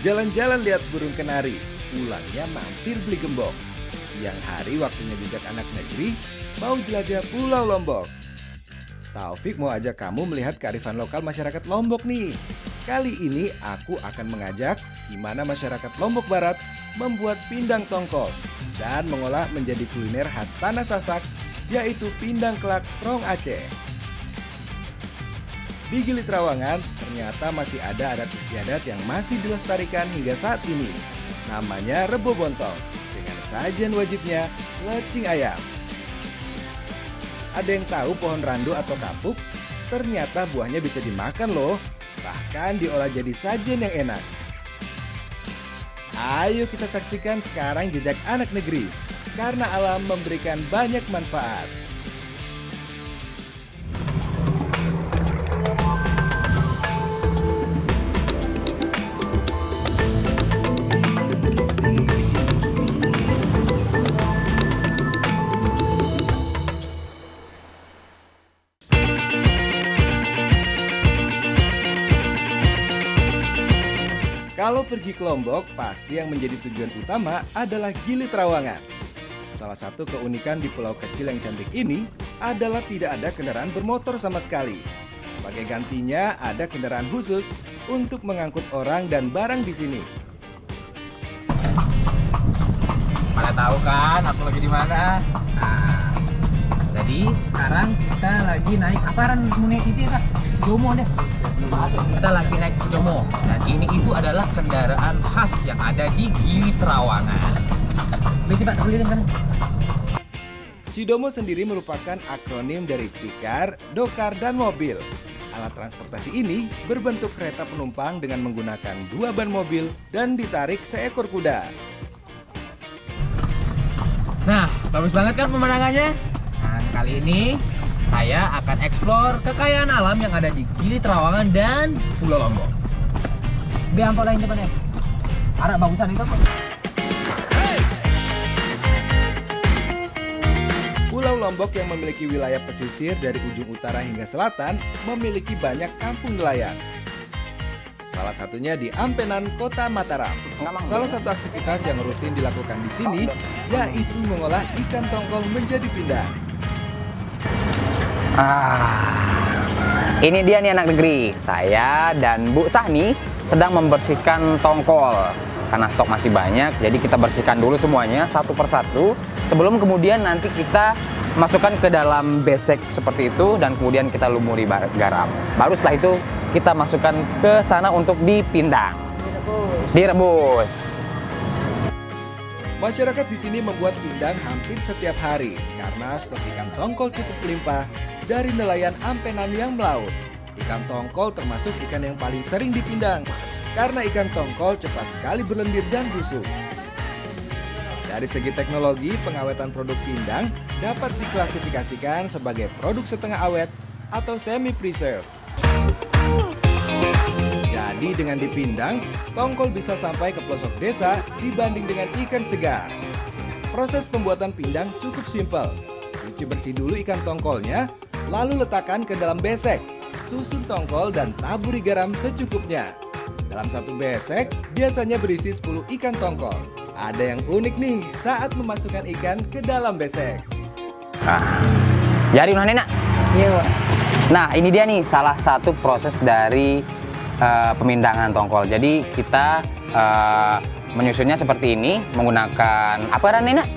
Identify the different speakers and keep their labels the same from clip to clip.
Speaker 1: Jalan-jalan lihat burung kenari, pulangnya mampir beli gembok. Siang hari waktunya jejak anak negeri, mau jelajah Pulau Lombok. Taufik mau ajak kamu melihat kearifan lokal masyarakat Lombok nih. Kali ini aku akan mengajak gimana masyarakat Lombok Barat membuat pindang tongkol dan mengolah menjadi kuliner khas Tanah Sasak, yaitu pindang kelak Trong Aceh. Di Gili Trawangan, ternyata masih ada adat istiadat yang masih dilestarikan hingga saat ini. Namanya Rebo Bontong, dengan sajian wajibnya lecing ayam. Ada yang tahu pohon randu atau kapuk? Ternyata buahnya bisa dimakan loh, bahkan diolah jadi sajian yang enak. Ayo kita saksikan sekarang jejak anak negeri, karena alam memberikan banyak manfaat. Kalau pergi ke Lombok, pasti yang menjadi tujuan utama adalah Gili Trawangan. Salah satu keunikan di pulau kecil yang cantik ini adalah tidak ada kendaraan bermotor sama sekali. Sebagai gantinya, ada kendaraan khusus untuk mengangkut orang dan barang di sini.
Speaker 2: Pada tahu kan aku lagi di mana? Nah, jadi sekarang kita lagi naik apaan naik itu ya, Pak? Cidomo deh. Kita lagi naik Cidomo. Dan ini itu adalah kendaraan khas yang ada di Gili Trawangan. Beli Pak, beli kan?
Speaker 1: Cidomo sendiri merupakan akronim dari Cikar, Dokar, dan Mobil. Alat transportasi ini berbentuk kereta penumpang dengan menggunakan 2 ban mobil dan ditarik seekor kuda.
Speaker 2: Nah, bagus banget kan pemandangannya? Nah, kali ini saya akan eksplor kekayaan alam yang ada di Gili Trawangan dan Pulau Lombok. Biar ampau lain depannya. Arah bagusan itu apa?
Speaker 1: Pulau Lombok yang memiliki wilayah pesisir dari ujung utara hingga selatan memiliki banyak kampung nelayan. Salah satunya di Ampenan, Kota Mataram. Salah satu aktivitas yang rutin dilakukan di sini yaitu mengolah ikan tongkol menjadi pindang.
Speaker 3: Ini dia nih anak negeri. Saya dan Bu Sahni sedang membersihkan tongkol. Karena stok masih banyak, jadi kita bersihkan dulu semuanya satu persatu. Sebelum kemudian nanti kita masukkan ke dalam besek seperti itu dan kemudian kita lumuri garam. Baru setelah itu kita masukkan ke sana untuk dipindang. Direbus.
Speaker 1: Masyarakat di sini membuat pindang hampir setiap hari karena stok ikan tongkol cukup melimpah dari nelayan Ampenan yang melaut. Ikan tongkol termasuk ikan yang paling sering dipindang karena ikan tongkol cepat sekali berlendir dan busuk. Dari segi teknologi, pengawetan produk pindang dapat diklasifikasikan sebagai produk setengah awet atau semi-preserve. Jadi dengan dipindang, tongkol bisa sampai ke pelosok desa dibanding dengan ikan segar. Proses pembuatan pindang cukup simpel. Cuci bersih dulu ikan tongkolnya, lalu letakkan ke dalam besek. Susun tongkol dan taburi garam secukupnya. Dalam satu besek, biasanya berisi 10 ikan tongkol. Ada yang unik nih saat memasukkan ikan ke dalam besek.
Speaker 3: Jadi Nena.
Speaker 4: Iya.
Speaker 3: Nah, ini dia nih salah satu proses dari pemindangan tongkol. Jadi kita menyusunnya seperti ini menggunakan apa Nena?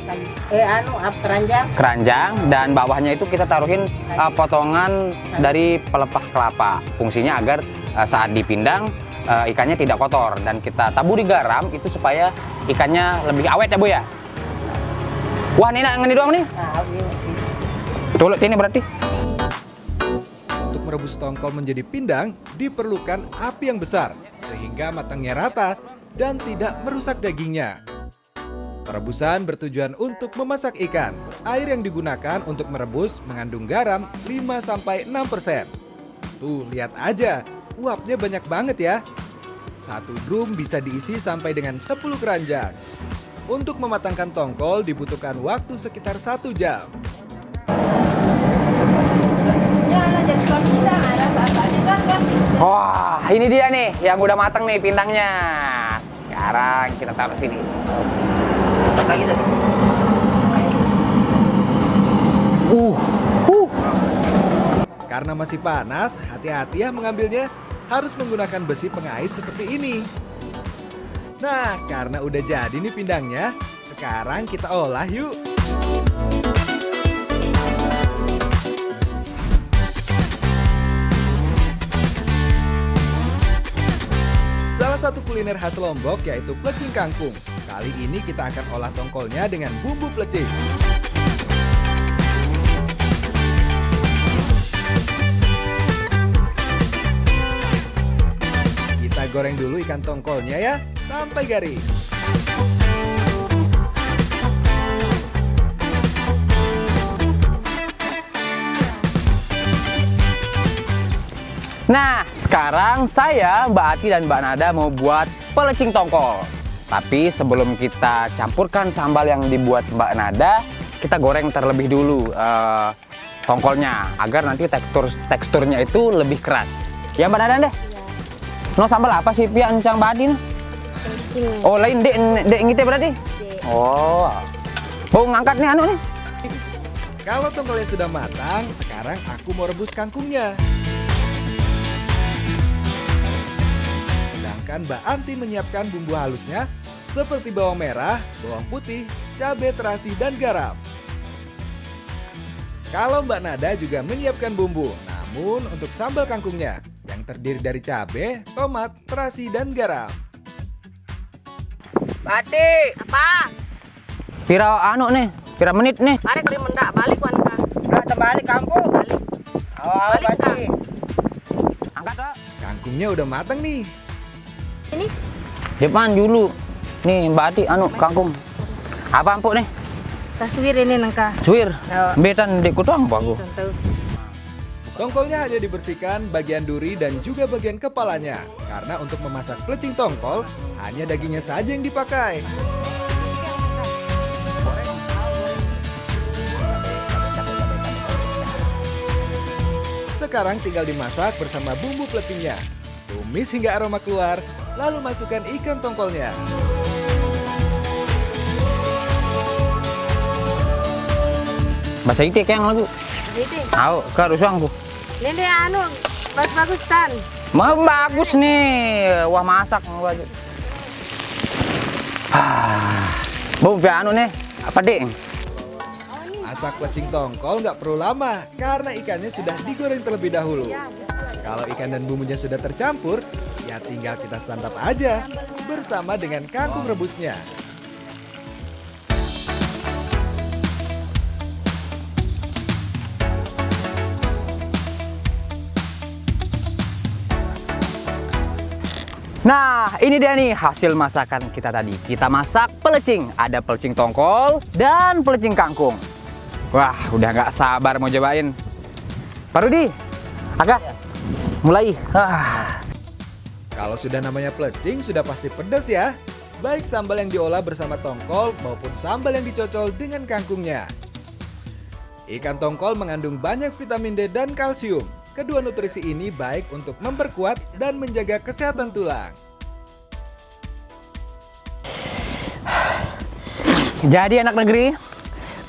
Speaker 4: Keranjang.
Speaker 3: Keranjang, dan bawahnya itu kita taruhin potongan dari pelepah kelapa. Fungsinya agar saat dipindang ikannya tidak kotor, dan kita taburi garam itu supaya ikannya lebih awet ya Bu ya. Wah Nena ngene doang nih. Tulut ini berarti.
Speaker 1: Untuk merebus tongkol menjadi pindang diperlukan api yang besar sehingga matangnya rata dan tidak merusak dagingnya. Perebusan bertujuan untuk memasak ikan. Air yang digunakan untuk merebus mengandung garam 5-6%. Tuh, lihat aja, uapnya banyak banget ya. Satu drum bisa diisi sampai dengan 10 keranjang. Untuk mematangkan tongkol dibutuhkan waktu sekitar 1 jam.
Speaker 3: Wah, ini dia nih yang udah matang nih pindangnya. Sekarang kita taruh sini. Lagi tuh.
Speaker 1: Karena masih panas, hati-hati ya mengambilnya. Harus menggunakan besi pengait seperti ini. Nah, karena udah jadi nih pindangnya, sekarang kita olah yuk. Salah satu kuliner khas Lombok yaitu plecing kangkung. Kali ini kita akan olah tongkolnya dengan bumbu plecing. Kita goreng dulu ikan tongkolnya ya, sampai garing.
Speaker 3: Nah, sekarang saya, Mbak Ati dan Mbak Nada mau buat pelecing tongkol. Tapi sebelum kita campurkan sambal yang dibuat Mbak Nada, kita goreng terlebih dulu tongkolnya agar nanti teksturnya itu lebih keras. Ya Mbak Nada deh. No sambal apa sih pia encang Mbak Ati? Oh lain dek ngite berarti? Oh. Mau ngangkat nih anu nih.
Speaker 1: Kalau tongkolnya sudah matang, sekarang aku mau rebus kangkungnya. Sedangkan Mbak Anti menyiapkan bumbu halusnya seperti bawang merah, bawang putih, cabai terasi, dan garam. Kalau Mbak Nada juga menyiapkan bumbu, namun untuk sambal kangkungnya yang terdiri dari cabai, tomat, terasi, dan garam.
Speaker 3: Ati,
Speaker 4: Apa?
Speaker 3: pira anu nih, pira menit nih.
Speaker 4: Mari kali mendak balik wanita.
Speaker 3: Udah terbalik kampung.
Speaker 4: Balik.
Speaker 3: Oh,
Speaker 4: Balik,
Speaker 3: Ati. Angkat Kak.
Speaker 1: Kangkungnya udah matang nih.
Speaker 4: Ini
Speaker 3: Depan dulu. Nih Mbak Ati anu kangkung. Apa empuk nih?
Speaker 4: taswir ini nangka.
Speaker 3: Suwir.
Speaker 4: Ya.
Speaker 3: Betan dekku doang apa aku.
Speaker 4: Tentu.
Speaker 1: Tongkolnya hanya dibersihkan bagian duri dan juga bagian kepalanya. Karena untuk memasak plecing tongkol, hanya dagingnya saja yang dipakai. Sekarang tinggal dimasak bersama bumbu plecingnya. Tumis hingga aroma keluar, lalu masukkan ikan tongkolnya.
Speaker 3: Bahasa itik yang lagu.
Speaker 4: Ini.
Speaker 3: Au, ke rusangku.
Speaker 4: Ini anu bagus tan.
Speaker 3: Mah bagus nih. Wah masak wajib. Bung anu nih. Apa ding?
Speaker 1: Masak plecing tongkol nggak perlu lama karena ikannya sudah digoreng terlebih dahulu. Kalau ikan dan bumbunya sudah tercampur, ya tinggal kita santap aja bersama dengan kangkung rebusnya.
Speaker 3: Nah, ini dia nih hasil masakan kita tadi. Kita masak pelecing. Ada pelecing tongkol dan pelecing kangkung. Wah, udah nggak sabar mau cobain. Pak Rudi, agak mulai.
Speaker 1: Kalau sudah namanya plecing, sudah pasti pedas ya. Baik sambal yang diolah bersama tongkol maupun sambal yang dicocol dengan kangkungnya. Ikan tongkol mengandung banyak vitamin D dan kalsium. Kedua nutrisi ini baik untuk memperkuat dan menjaga kesehatan tulang.
Speaker 3: Jadi anak negeri,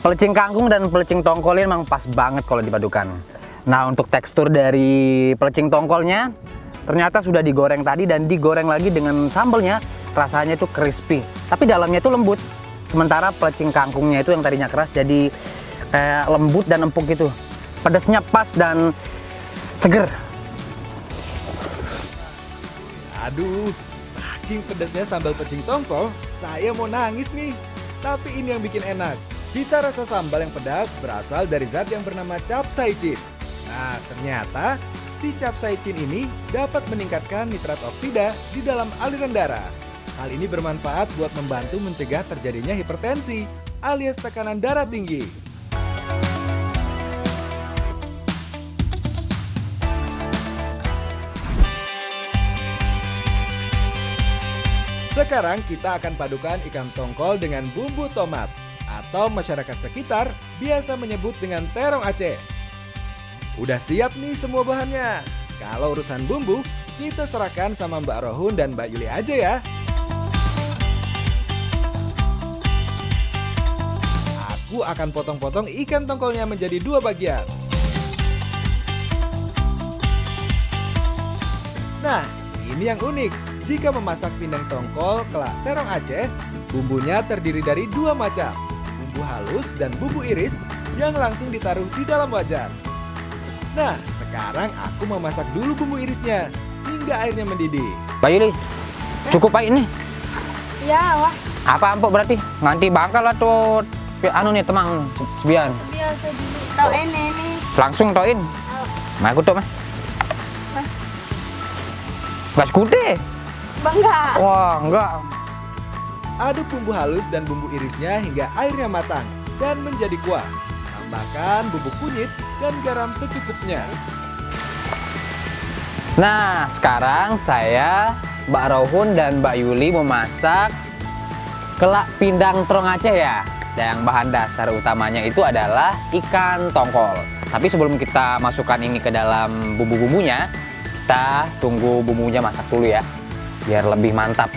Speaker 3: pelecing kangkung dan pelecing tongkol ini memang pas banget kalau dipadukan. Nah, untuk tekstur dari pelecing tongkolnya ternyata sudah digoreng tadi dan digoreng lagi dengan sambalnya, rasanya itu crispy. Tapi dalamnya itu lembut. Sementara pelecing kangkungnya itu yang tadinya keras jadi kayak lembut dan empuk gitu. Pedasnya pas dan seger.
Speaker 1: Aduh, saking pedasnya sambal plecing tongkol, saya mau nangis nih. Tapi ini yang bikin enak. Cita rasa sambal yang pedas berasal dari zat yang bernama capsaicin. Nah, ternyata si capsaicin ini dapat meningkatkan nitrat oksida di dalam aliran darah. Hal ini bermanfaat buat membantu mencegah terjadinya hipertensi alias tekanan darah tinggi. Sekarang kita akan padukan ikan tongkol dengan bumbu tomat atau masyarakat sekitar biasa menyebut dengan terong Aceh. Udah siap nih semua bahannya. Kalau urusan bumbu, kita serahkan sama Mbak Rohun dan Mbak Yuli aja ya. aku akan potong-potong ikan tongkolnya menjadi 2 bagian. Nah, ini yang unik. Jika memasak pindang tongkol kelak terong Aceh, bumbunya terdiri dari 2 macam. Bumbu halus dan bumbu iris yang langsung ditaruh di dalam wajan. Nah, sekarang aku memasak dulu bumbu irisnya hingga airnya mendidih.
Speaker 3: Mbak Yuli, cukup pahit nih.
Speaker 4: Ya, wah.
Speaker 3: Apa ampuk berarti? Nganti bakal atau anu nih temang sebian.
Speaker 4: Biasa dulu. Tahu ini.
Speaker 3: Langsung toin.
Speaker 4: Oh,
Speaker 3: Mah kutuk mah. Gas kude.
Speaker 4: bangga.
Speaker 3: Wah, enggak.
Speaker 1: Aduk bumbu halus dan bumbu irisnya hingga airnya matang dan menjadi kuah. Tambahkan bubuk kunyit dan garam secukupnya.
Speaker 3: Nah, sekarang saya, Mbak Rohun dan Mbak Yuli memasak kelak pindang terong Aceh ya. Yang bahan dasar utamanya itu adalah ikan tongkol. Tapi sebelum kita masukkan ini ke dalam bumbu-bumbunya, kita tunggu bumbunya masak dulu ya, biar lebih mantap.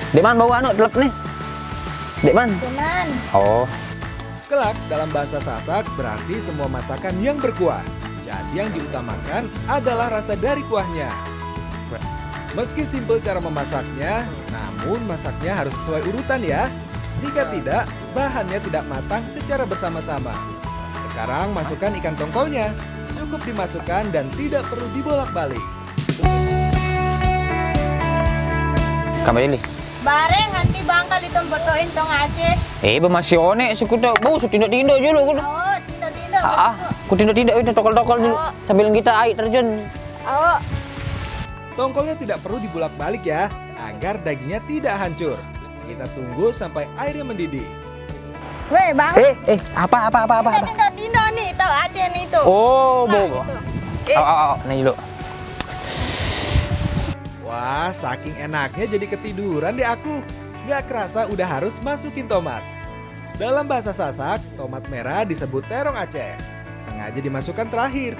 Speaker 3: Dek man bau anu telep nih. Dek man.
Speaker 4: Cuman.
Speaker 3: Oh,
Speaker 1: Kelak dalam bahasa Sasak berarti semua masakan yang berkuah. Jadi yang diutamakan adalah rasa dari kuahnya. Meski simpel cara memasaknya, namun masaknya harus sesuai urutan ya. Jika tidak, bahannya tidak matang secara bersama-sama. Sekarang masukkan ikan tongkolnya. Cukup dimasukkan dan tidak perlu dibolak-balik.
Speaker 3: Mbak Yuli.
Speaker 4: Bareng nanti bangkal itu botoin tong Aceh.
Speaker 3: Masih one sih kuda. Bau tindak-tindak dulu kuda.
Speaker 4: Oh, tidak.
Speaker 3: Ku tindak-tindak itu tokol-tokol dulu sambil kita air terjun.
Speaker 4: Oh,
Speaker 1: Tongkolnya tidak perlu dibolak-balik ya, agar dagingnya tidak hancur. Kita tunggu sampai airnya mendidih.
Speaker 4: weh bang.
Speaker 3: Apa?
Speaker 4: Tidak nih, tahu Aceh nih tuh.
Speaker 3: Oh,
Speaker 4: Nah,
Speaker 3: bau.
Speaker 4: itu.
Speaker 3: Nih dulu.
Speaker 1: Wah, saking enaknya jadi ketiduran deh aku. Gak kerasa udah harus masukin tomat. Dalam bahasa Sasak, tomat merah disebut terong Aceh. Sengaja dimasukkan terakhir,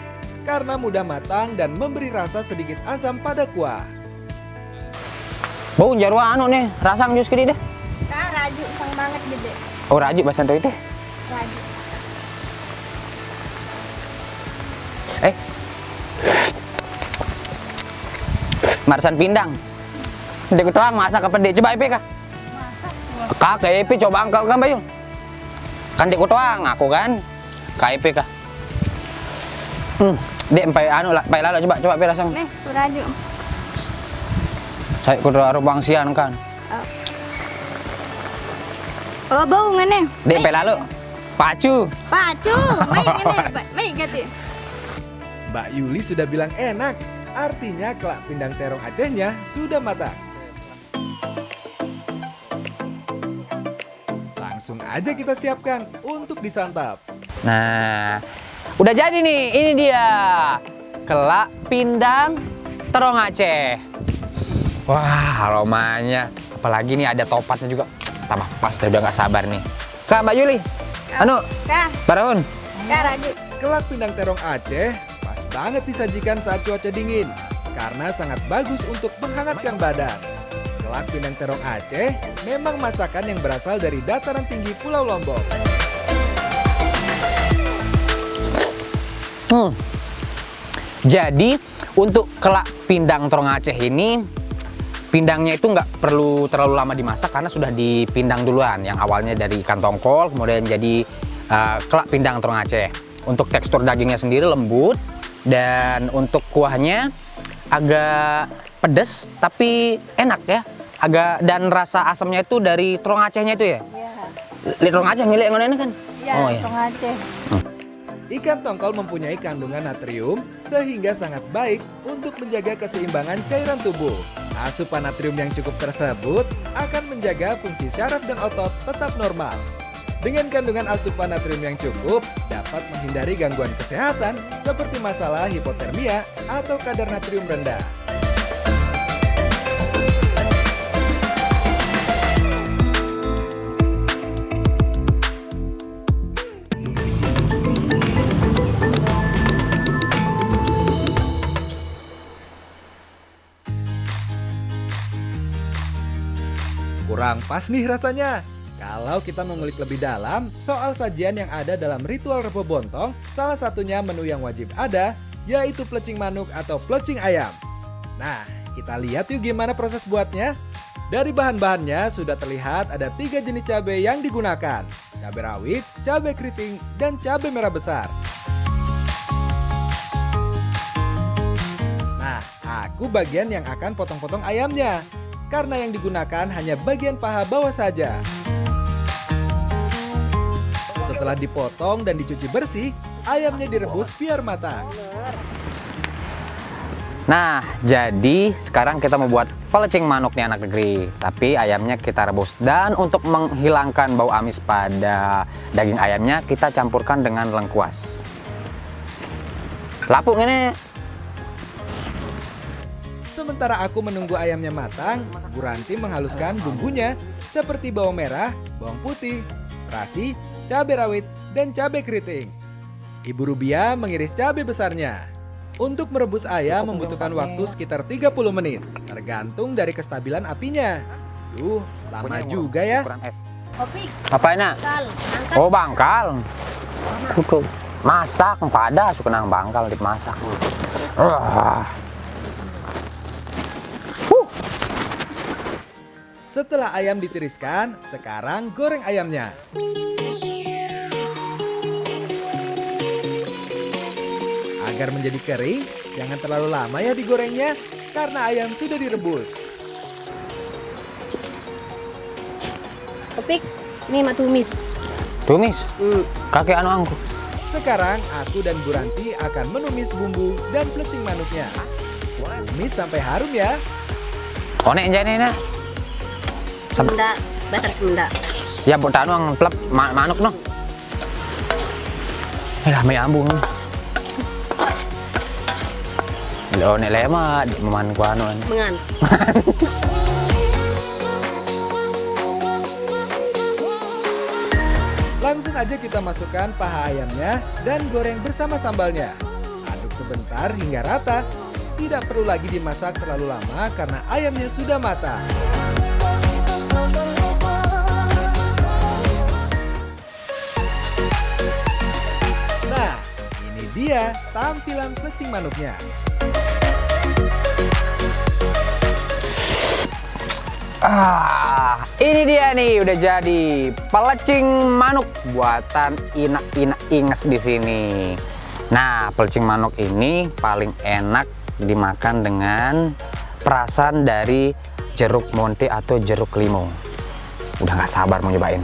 Speaker 1: karena mudah matang dan memberi rasa sedikit asam pada kuah.
Speaker 3: Bau jarwa anu nih, rasam jus kedi deh.
Speaker 4: Nah, raju sang banget gede.
Speaker 3: Oh, raju bahasa itu teh.
Speaker 4: Raju.
Speaker 3: Marsan pindang. Dek tuang masak apa dek? Coba IP kah? Kakak IP coba angkat kan Bayu. Kan dek tuang aku kan. KIP kah? Dek empai anu lah, empai lala coba pi rasam.
Speaker 4: Nih, tuh raju.
Speaker 3: Saya kudu rubang sian kan.
Speaker 4: Oh, bau ngene.
Speaker 3: Dek empai lalu. Pacu.
Speaker 4: Pacu, main ngene, main ganti.
Speaker 1: Mbak Yuli sudah bilang enak, artinya kelak pindang terong Acehnya sudah matang. Langsung aja kita siapkan untuk disantap.
Speaker 3: Nah, udah jadi nih, ini dia kelak pindang terong Aceh. Wah, aromanya, apalagi nih ada topatnya juga, tambah pas, udah nggak sabar nih. Kak, Mbak Yuli, anu,
Speaker 4: Kah,
Speaker 3: Barahun.
Speaker 4: raju.
Speaker 1: Kelak pindang terong Aceh pas banget disajikan saat cuaca dingin, karena sangat bagus untuk menghangatkan badan. Kelak pindang terong Aceh memang masakan yang berasal dari dataran tinggi Pulau Lombok.
Speaker 3: Jadi untuk kelak pindang terong Aceh ini, pindangnya itu nggak perlu terlalu lama dimasak karena sudah dipindang duluan. Yang awalnya dari ikan tongkol, kemudian jadi kelak pindang terong Aceh. Untuk tekstur dagingnya sendiri lembut, dan untuk kuahnya agak pedas tapi enak ya. Dan rasa asamnya itu dari terong Acehnya itu ya.
Speaker 4: Iya.
Speaker 3: Lihat terong Aceh milik yang mana ini kan?
Speaker 4: Iya,
Speaker 3: Oh, iya.
Speaker 4: tong Aceh.
Speaker 1: Ikan tongkol mempunyai kandungan natrium sehingga sangat baik untuk menjaga keseimbangan cairan tubuh. Asupan natrium yang cukup tersebut akan menjaga fungsi syaraf dan otot tetap normal. Dengan kandungan asupan natrium yang cukup, dapat menghindari gangguan kesehatan seperti masalah hipotermia atau kadar natrium rendah. Kurang pas nih rasanya. Kalau kita mengulik lebih dalam soal sajian yang ada dalam ritual Rebo Bontong, salah satunya menu yang wajib ada, yaitu plecing manuk atau plecing ayam. Nah, kita lihat yuk gimana proses buatnya. Dari bahan-bahannya sudah terlihat ada 3 jenis cabai yang digunakan. Cabai rawit, cabai keriting, dan cabai merah besar. Nah, aku bagian yang akan potong-potong ayamnya. Karena yang digunakan hanya bagian paha bawah saja. Setelah dipotong dan dicuci bersih, ayamnya direbus biar matang.
Speaker 3: Nah, jadi sekarang kita mau buat pelecing manuk nih anak negeri. Tapi ayamnya kita rebus. Dan untuk menghilangkan bau amis pada daging ayamnya, kita campurkan dengan lengkuas. Lapuk ini.
Speaker 1: Sementara aku menunggu ayamnya matang, Bu Ranti menghaluskan bumbunya seperti bawang merah, bawang putih, terasi, cabai rawit, dan cabai keriting. Ibu Rubia mengiris cabai besarnya. Untuk merebus ayam membutuhkan waktu sekitar 30 menit, tergantung dari kestabilan apinya. Duh, lama juga ya.
Speaker 4: Opik,
Speaker 3: Apa ini?
Speaker 4: kal, angkat.
Speaker 3: Oh, bangkal. Cukup. Masak, pada suka nang bangkal dimasak.
Speaker 1: Setelah ayam ditiriskan, sekarang goreng ayamnya. Agar menjadi kering, jangan terlalu lama ya digorengnya, karena ayam sudah direbus.
Speaker 4: Opik, ini mak tumis.
Speaker 3: Tumis. Kakek anu angku.
Speaker 1: Sekarang aku dan Bu Ranti akan menumis bumbu dan plecing manuknya. Tumis sampai harum ya.
Speaker 3: Onek jane na.
Speaker 4: Semendak, batar semendak.
Speaker 3: Ya buat anu ang plep manuk no. Lah may ambung. Lo nek lema di meman ku anu.
Speaker 4: Mengan.
Speaker 1: Langsung aja kita masukkan paha ayamnya dan goreng bersama sambalnya. Aduk sebentar hingga rata. Tidak perlu lagi dimasak terlalu lama karena ayamnya sudah matang. Nah, ini dia tampilan plecing manuknya.
Speaker 3: Ini dia nih udah jadi pelecing manuk buatan Inak Inges di sini. Nah, pelecing manuk ini paling enak dimakan dengan perasan dari jeruk monte atau jeruk limau. Udah nggak sabar mau nyobain.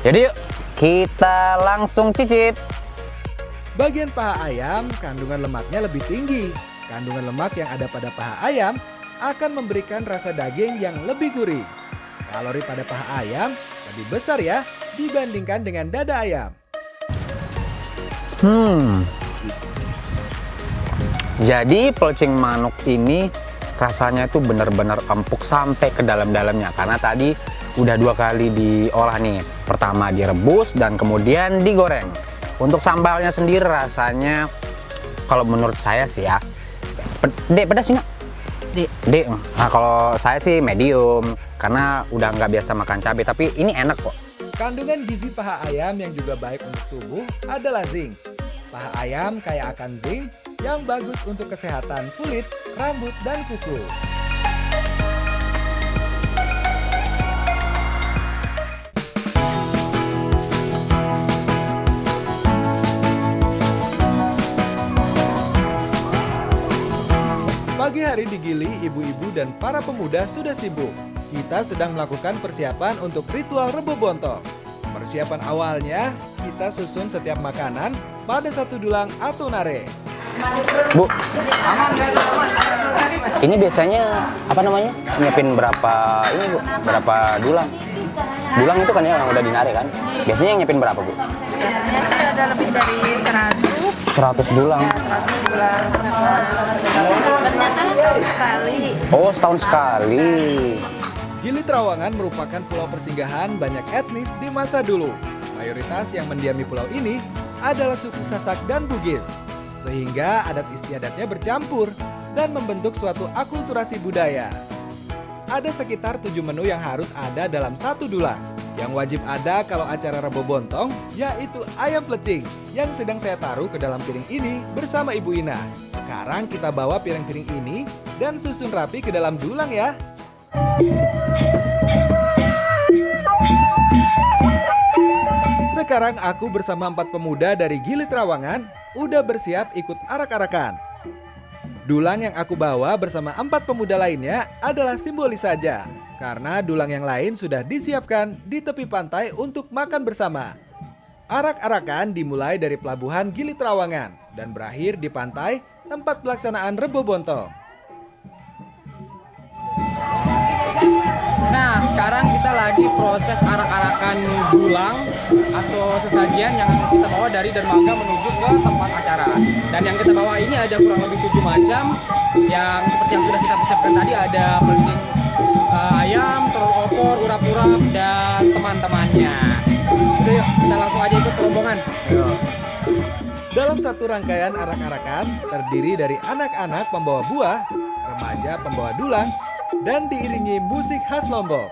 Speaker 3: Jadi yuk kita langsung cicip.
Speaker 1: Bagian paha ayam kandungan lemaknya lebih tinggi. Kandungan lemak yang ada pada paha ayam akan memberikan rasa daging yang lebih gurih. Kalori pada paha ayam lebih besar ya dibandingkan dengan dada ayam.
Speaker 3: Jadi pelecing manuk ini rasanya itu benar-benar empuk sampai ke dalam-dalamnya karena tadi udah 2 kali diolah nih. Pertama direbus dan kemudian digoreng. Untuk sambalnya sendiri rasanya kalau menurut saya sih ya, Dek pedas sih nak? Dek. Nah kalau saya sih medium karena udah nggak biasa makan cabai, tapi ini enak kok.
Speaker 1: Kandungan gizi paha ayam yang juga baik untuk tubuh adalah zinc. Paha ayam kaya akan zinc yang bagus untuk kesehatan kulit, rambut, dan kuku. Pagi hari di Gili, ibu-ibu dan para pemuda sudah sibuk. Kita sedang melakukan persiapan untuk ritual Rebo Bontong. Persiapan awalnya, kita susun setiap makanan pada satu dulang atau nare.
Speaker 3: Bu, ini biasanya apa namanya? Nyiapin berapa ini Bu? Berapa dulang? Dulang itu kan ya yang udah dinare kan? Biasanya yang nyiapin berapa Bu?
Speaker 5: Biasanya sih ada lebih dari 100.
Speaker 3: 100 dulang.
Speaker 5: 100 bulan. Kebanyakan setahun sekali.
Speaker 3: Oh, setahun sekali.
Speaker 1: Gili Trawangan merupakan pulau persinggahan banyak etnis di masa dulu. Mayoritas yang mendiami pulau ini adalah suku Sasak dan Bugis. Sehingga adat istiadatnya bercampur dan membentuk suatu akulturasi budaya. Ada sekitar 7 menu yang harus ada dalam satu dulang. Yang wajib ada kalau acara Rebo Bontong, yaitu ayam plecing yang sedang saya taruh ke dalam piring ini bersama Ibu Ina. Sekarang kita bawa piring-piring ini dan susun rapi ke dalam dulang ya. Sekarang aku bersama 4 pemuda dari Gili Trawangan udah bersiap ikut arak-arakan. Dulang yang aku bawa bersama 4 pemuda lainnya adalah simbolis saja, karena dulang yang lain sudah disiapkan di tepi pantai untuk makan bersama. Arak-arakan dimulai dari pelabuhan Gili Trawangan dan berakhir di pantai tempat pelaksanaan Rebo Bontong.
Speaker 2: Nah, sekarang kita lagi proses arak-arakan dulang atau sesajian yang kita bawa dari dermaga menuju ke tempat acara. Dan yang kita bawa ini ada kurang lebih 7 macam, yang seperti yang sudah kita persiapkan tadi, ada pelecing ayam, telur opor, urap-urap, dan teman-temannya. Udah yuk, kita langsung aja ikut rombongan.
Speaker 1: Dalam satu rangkaian arak-arakan terdiri dari anak-anak pembawa buah, remaja pembawa dulang, dan diiringi musik khas Lombok.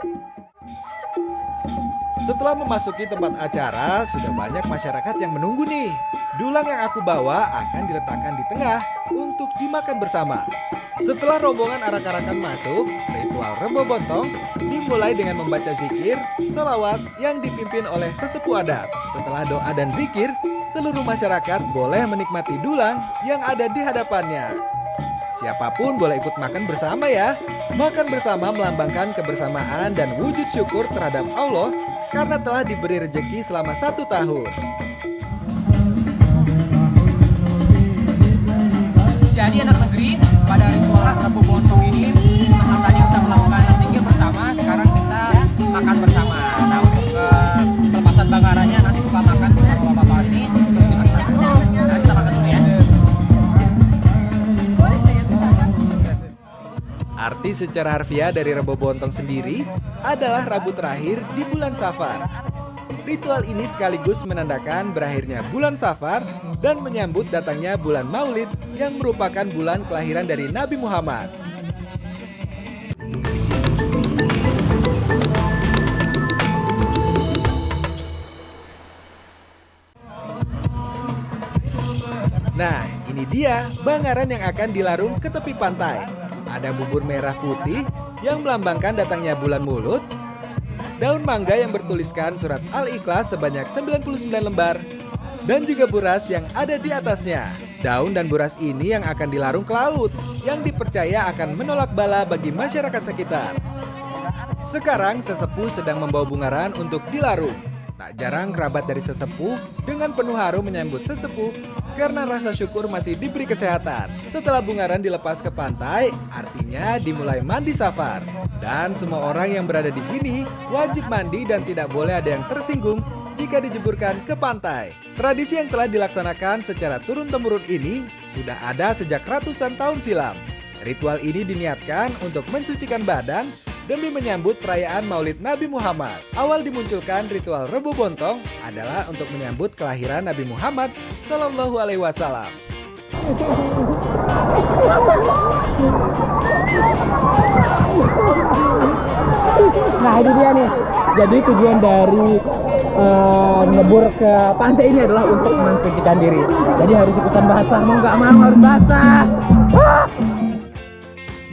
Speaker 1: Setelah memasuki tempat acara, sudah banyak masyarakat yang menunggu nih. Dulang yang aku bawa akan diletakkan di tengah untuk dimakan bersama. Setelah rombongan arak-arakan masuk, ritual Rebo Bontong dimulai dengan membaca zikir, sholawat yang dipimpin oleh sesepuh adat. Setelah doa dan zikir, seluruh masyarakat boleh menikmati dulang yang ada di hadapannya. Siapapun boleh ikut makan bersama ya. Makan bersama melambangkan kebersamaan dan wujud syukur terhadap Allah karena telah diberi rejeki selama 1 tahun.
Speaker 2: Jadi anak negeri, pada ritual Rebo Bontong ini, setelah tadi kita melakukan zikir bersama, sekarang kita makan bersama. Nah, untuk pelepasan banggarannya nanti kita makan bersama bapak-bapak ini, terus kita makan. Nah, kita makan dulu ya.
Speaker 1: Arti secara harfiah dari Rebo Bontong sendiri adalah Rabu terakhir di bulan Safar. Ritual ini sekaligus menandakan berakhirnya bulan Safar dan menyambut datangnya bulan Maulid yang merupakan bulan kelahiran dari Nabi Muhammad. Nah, ini dia banggaran yang akan dilarung ke tepi pantai. Ada bubur merah putih yang melambangkan datangnya bulan Maulud, daun mangga yang bertuliskan surat Al-Ikhlas sebanyak 99 lembar, dan juga buras yang ada di atasnya. Daun dan buras ini yang akan dilarung ke laut, yang dipercaya akan menolak bala bagi masyarakat sekitar. Sekarang sesepuh sedang membawa bungaran untuk dilarung. Tak jarang kerabat dari sesepuh dengan penuh haru menyambut sesepuh karena rasa syukur masih diberi kesehatan. Setelah bungaran dilepas ke pantai, artinya dimulai mandi safar. Dan semua orang yang berada di sini wajib mandi dan tidak boleh ada yang tersinggung jika dijeburkan ke pantai. Tradisi yang telah dilaksanakan secara turun-temurun ini sudah ada sejak ratusan tahun silam. Ritual ini diniatkan untuk mensucikan badan demi menyambut perayaan Maulid Nabi Muhammad. Awal dimunculkan ritual Rebo Bontong adalah untuk menyambut kelahiran Nabi Muhammad Sallallahu Alaihi Wasallam.
Speaker 2: Nah, ini dia nih. Jadi tujuan dari ngebur ke pantai ini adalah untuk mensucikan diri. Jadi harus ikutan basah, mau nggak mau harus basah.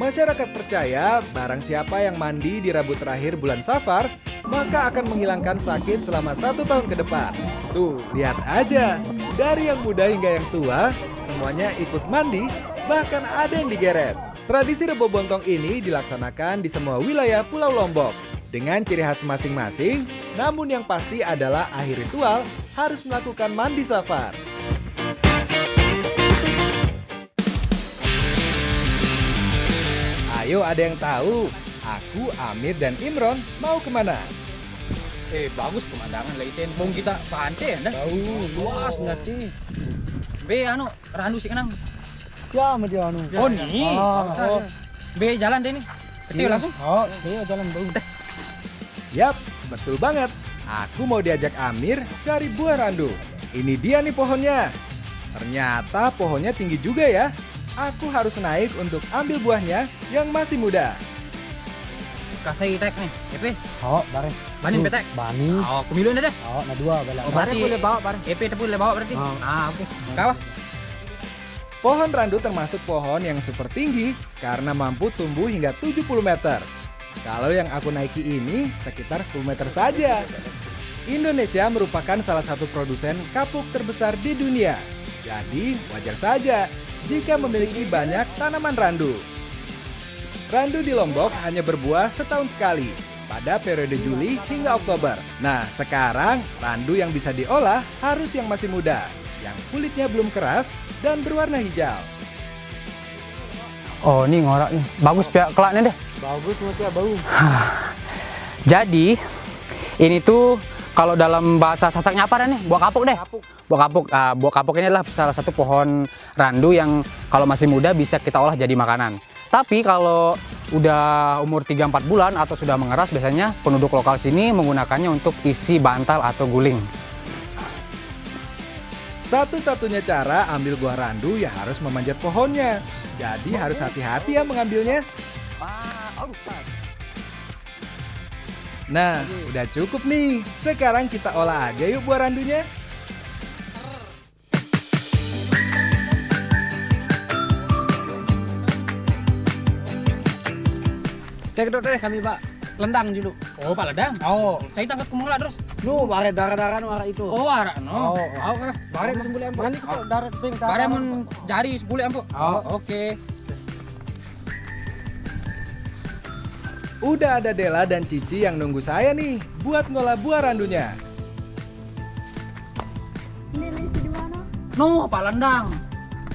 Speaker 1: Masyarakat percaya barang siapa yang mandi di Rabu terakhir bulan Safar, maka akan menghilangkan sakit selama 1 tahun ke depan. Tuh, lihat aja. Dari yang muda hingga yang tua, semuanya ikut mandi, bahkan ada yang digeret. Tradisi Rebo Bontong ini dilaksanakan di semua wilayah Pulau Lombok. Dengan ciri khas masing-masing, namun yang pasti adalah akhir ritual harus melakukan mandi safar. Ayo, ada yang tahu? Aku, Amir, dan Imron mau kemana?
Speaker 2: Bagus pemandangan lagi ten. Mau kita pantai anda? Luas nanti. Anu, randu sih kenang.
Speaker 5: Ya, media anu.
Speaker 2: Oh nih. Jalan deh nih. Betul langsung.
Speaker 5: Oh, iya jalan bau.
Speaker 1: Yap, betul banget. Aku mau diajak Amir cari buah randu. Ini dia nih pohonnya. Ternyata pohonnya tinggi juga ya. Aku harus naik untuk ambil buahnya yang masih muda.
Speaker 2: kasih tek nih. EP,
Speaker 6: Oh, bareng.
Speaker 2: banin petek.
Speaker 6: Bani.
Speaker 2: Oh, kumiluin deh.
Speaker 6: Oh, na dua bala.
Speaker 2: Oh, berarti
Speaker 6: boleh bawa bareng.
Speaker 2: EP itu boleh bawa berarti.
Speaker 6: Oh.
Speaker 2: Oke. Kau?
Speaker 1: Pohon randu termasuk pohon yang super tinggi karena mampu tumbuh hingga 70 meter. Kalau yang aku naiki ini sekitar 10 meter saja. Indonesia merupakan salah satu produsen kapuk terbesar di dunia. Jadi wajar saja jika memiliki banyak tanaman randu. Randu di Lombok hanya berbuah setahun sekali pada periode Juli hingga Oktober. Nah, sekarang randu yang bisa diolah harus yang masih muda, yang kulitnya belum keras dan berwarna hijau.
Speaker 3: Oh, ini ngorak nih. Bagus pihak kelaknya deh.
Speaker 6: Bagus mati bau.
Speaker 3: Jadi, ini tuh kalau dalam bahasa Sasaknya apa nih? Buah kapuk deh. Buah kapuk. Buah kapuk ini adalah salah satu pohon randu yang kalau masih muda bisa kita olah jadi makanan. Tapi kalau udah umur 3-4 bulan atau sudah mengeras, biasanya penduduk lokal sini menggunakannya untuk isi bantal atau guling.
Speaker 1: Satu-satunya cara ambil buah randu ya harus memanjat pohonnya. Jadi harus hati-hati ya mengambilnya. Nah, udah cukup nih. Sekarang kita olah aja yuk buah randunya.
Speaker 6: Dek dek kami Pak. Lendang dulu.
Speaker 2: Oh, Pak Ledang. Oh, saya tangkap kemana terus?
Speaker 6: Nu, bare darah-darah nu arah itu.
Speaker 2: Oh, arah no.
Speaker 6: Oh.
Speaker 2: Bare mun boleh ampo.
Speaker 6: Nanti kok darah ping.
Speaker 2: Bare mun jari boleh ampo.
Speaker 6: Oh.
Speaker 2: Oke.
Speaker 1: Udah ada Dela dan Cici yang nunggu saya nih buat ngolah buah randunya.
Speaker 5: Ini isi di mana?
Speaker 2: No, Pak Ledang.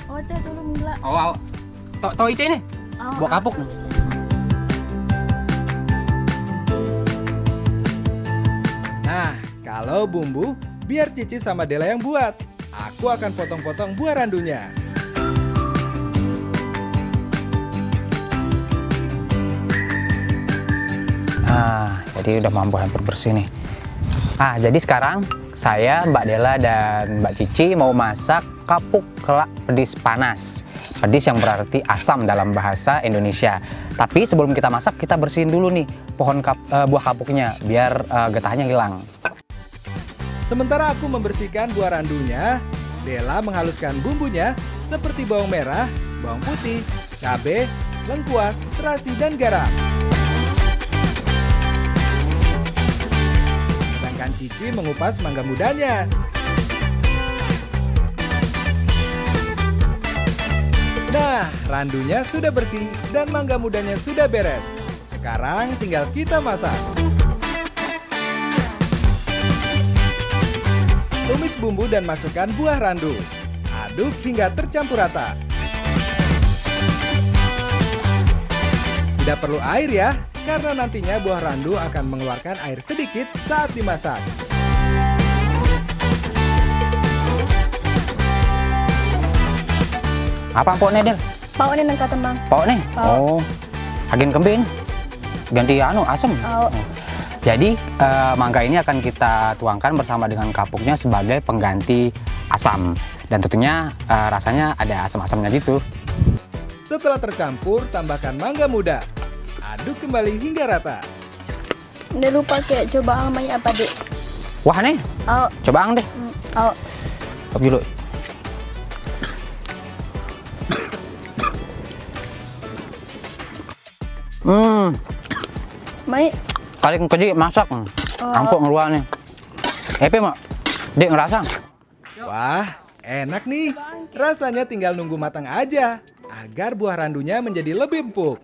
Speaker 5: Oh, teh tolong gila.
Speaker 2: Oh, to itu ini.
Speaker 5: Oh,
Speaker 2: Buah kapuk.
Speaker 1: Nah, kalau bumbu, biar Cici sama Dela yang buat. Aku akan potong-potong buah randunya.
Speaker 3: Jadi udah mampu hampir bersih nih. Jadi sekarang saya, Mbak Dela, dan Mbak Cici mau masak kapuk kelak pedis panas. Pedis yang berarti asam dalam bahasa Indonesia. Tapi sebelum kita masak, kita bersihin dulu nih pohon buah kapuknya biar getahnya hilang.
Speaker 1: Sementara aku membersihkan buah randunya, Dela menghaluskan bumbunya seperti bawang merah, bawang putih, cabai, lengkuas, terasi, dan garam. Sedangkan Cici mengupas mangga mudanya. Nah, randunya sudah bersih dan mangga mudanya sudah beres. Sekarang tinggal kita masak. Tumis bumbu dan masukkan buah randu. Aduk hingga tercampur rata. Tidak perlu air ya, karena nantinya buah randu akan mengeluarkan air sedikit saat dimasak.
Speaker 3: Apa pokoknya, Del?
Speaker 5: Pau ini nangka tembang.
Speaker 3: Pok nih? Oh, agen kembing. Ganti asam.
Speaker 5: Oh.
Speaker 3: Jadi mangga ini akan kita tuangkan bersama dengan kapuknya sebagai pengganti asam. Dan tentunya rasanya ada asam-asamnya gitu.
Speaker 1: Setelah tercampur, tambahkan mangga muda. Aduk kembali hingga rata.
Speaker 5: Dia lupa kayak coba namanya apa, Dek?
Speaker 3: Wah nih,
Speaker 5: Oh,
Speaker 3: coba ang deh.
Speaker 5: oh.
Speaker 3: Coba dulu.
Speaker 5: Mai.
Speaker 3: Kali keji masak. Ampuk ngeluar nih. Epe mak, dek ngerasa.
Speaker 1: Wah, enak nih. Rasanya tinggal nunggu matang aja, agar buah randunya menjadi lebih empuk.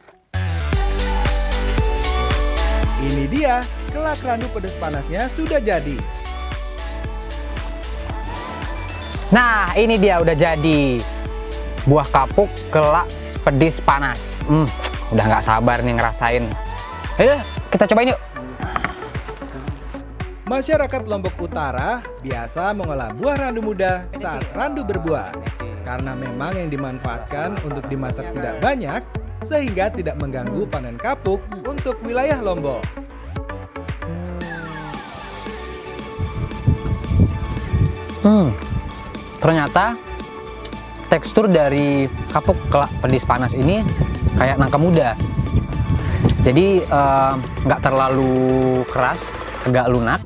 Speaker 1: Ini dia, kelak randu pedas panasnya sudah jadi.
Speaker 3: Nah, ini dia udah jadi. Buah kapuk kelak pedis panas. Udah nggak sabar nih ngerasain. Ayo, kita cobain yuk.
Speaker 1: Masyarakat Lombok Utara biasa mengolah buah randu muda saat randu berbuah. Karena memang yang dimanfaatkan untuk dimasak tidak banyak, sehingga tidak mengganggu panen kapuk untuk wilayah Lombok.
Speaker 3: Ternyata tekstur dari kapuk kelak pedis panas ini kayak nangka muda. Jadi nggak terlalu keras, agak lunak,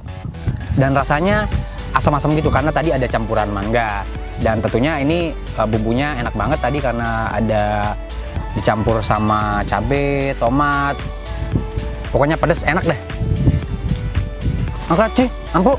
Speaker 3: dan rasanya asam-asam gitu karena tadi ada campuran mangga. Dan tentunya ini bumbunya enak banget tadi karena ada dicampur sama cabai, tomat. Pokoknya pedas, enak deh. Angkat, Ci, Ampu.